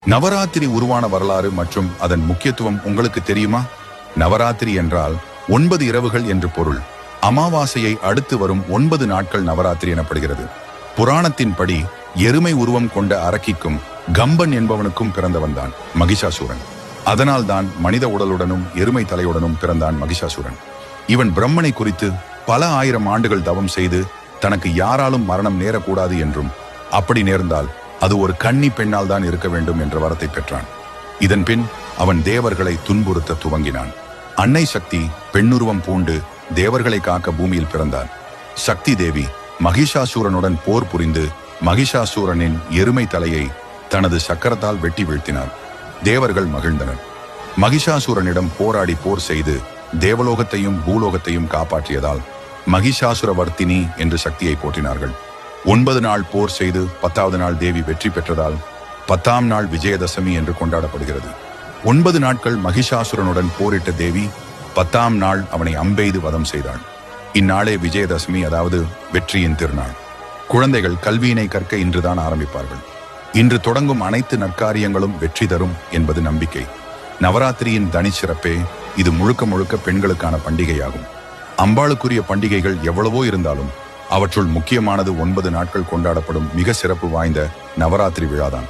நவராத்திரி உருவான வரலாறு மற்றும் அதன் முக்கியத்துவம் உங்களுக்கு தெரியுமா? நவராத்திரி என்றால் 9 இரவுகள் என்று பொருள். அமாவாசையை அடுத்து வரும் 9 நாட்கள் நவராத்திரி எனப்படுகிறது. புராணத்தின்படி எருமை உருவம் கொண்ட அரக்கிக்கும் கம்பன் என்பவனுக்கும் பிறந்தவன்தான் மகிஷாசூரன். அதனால்தான் மனித உடலுடனும் எருமை தலையுடனும் பிறந்தான் மகிஷாசூரன். இவன் பிரம்மனை குறித்து பல ஆயிரம் ஆண்டுகள் தவம் செய்து தனக்கு யாராலும் மரணம் நேரக்கூடாது என்றும், அப்படி நேர்ந்தால் அது ஒரு கன்னி பெண்ணால் தான் இருக்க வேண்டும் என்ற வரத்தை பெற்றான். இதன் பின் அவன் தேவர்களை துன்புறுத்த துவங்கினான். அன்னை சக்தி பெண்ணுருவம் பூண்டு தேவர்களை காக்க பூமியில் பிறந்தார். சக்தி தேவி மகிஷாசூரனுடன் போர் புரிந்து மகிஷாசூரனின் எருமை தலையை தனது சக்கரத்தால் வெட்டி வீழ்த்தினார். தேவர்கள் மகிழ்ந்தனர். மகிஷாசூரனிடம் போராடி போர் செய்து தேவலோகத்தையும் பூலோகத்தையும் காப்பாற்றியதால் மகிஷாசுரவர்த்தினி என்று சக்தியை போற்றினார்கள். 9 நாள் போர் செய்து 10வது நாள் தேவி வெற்றி பெற்றதால் 10ஆம் நாள் விஜயதசமி என்று கொண்டாடப்படுகிறது. 9 நாட்கள் மகிஷாசுரனுடன் போரிட்ட தேவி 10ஆம் நாள் அவனை அம்பெய்து வதம் செய்தாள். இந்நாளே விஜயதசமி, அதாவது வெற்றியின் திருநாள். குழந்தைகள் கல்வியினை கற்க இன்றுதான் ஆரம்பிப்பார்கள். இன்று தொடங்கும் அனைத்து நற்காரியங்களும் வெற்றி தரும் என்பது நம்பிக்கை. நவராத்திரியின் தனிச்சிறப்பே இது முழுக்க முழுக்க பெண்களுக்கான பண்டிகையாகும். அம்பாளுக்குரிய பண்டிகைகள் எவ்வளவோ இருந்தாலும் அவற்றுள் முக்கியமானது 9 நாட்கள் கொண்டாடப்படும் மிக சிறப்பு வாய்ந்த நவராத்திரி விழாதான்.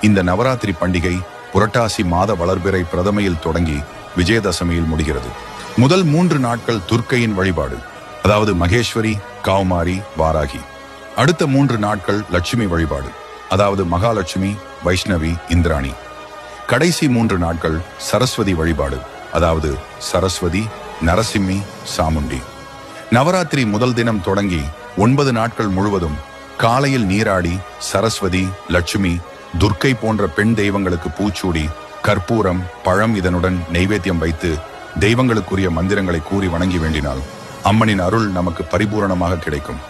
இந்த நவராத்திரி பண்டிகை புரட்டாசி மாத வளர்பிறை பிரதமையில் தொடங்கி விஜயதசமியில் முடிகிறது. முதல் 3 நாட்கள் துர்க்கையின் வழிபாடு, அதாவது மகேஸ்வரி, கௌமாரி, வாராகி. அடுத்த 3 நாட்கள் லட்சுமி வழிபாடு, அதாவது மகாலட்சுமி, வைஷ்ணவி, இந்திராணி. கடைசி 3 நாட்கள் சரஸ்வதி வழிபாடு, அதாவது சரஸ்வதி, நரசிம்மி, சாமுண்டி. நவராத்திரி முதல் தினம் தொடங்கி 9 நாட்கள் முழுவதும் காலையில் நீராடி சரஸ்வதி, லட்சுமி, துர்க்கை போன்ற பெண் தெய்வங்களுக்கு பூச்சூடி கற்பூரம், பழம் இதனுடன் நெய்வேத்தியம் வைத்து தெய்வங்களுக்குரிய மந்திரங்களை கூறி வணங்கி வேண்டினால் அம்மனின் அருள் நமக்கு பரிபூரணமாக கிடைக்கும்.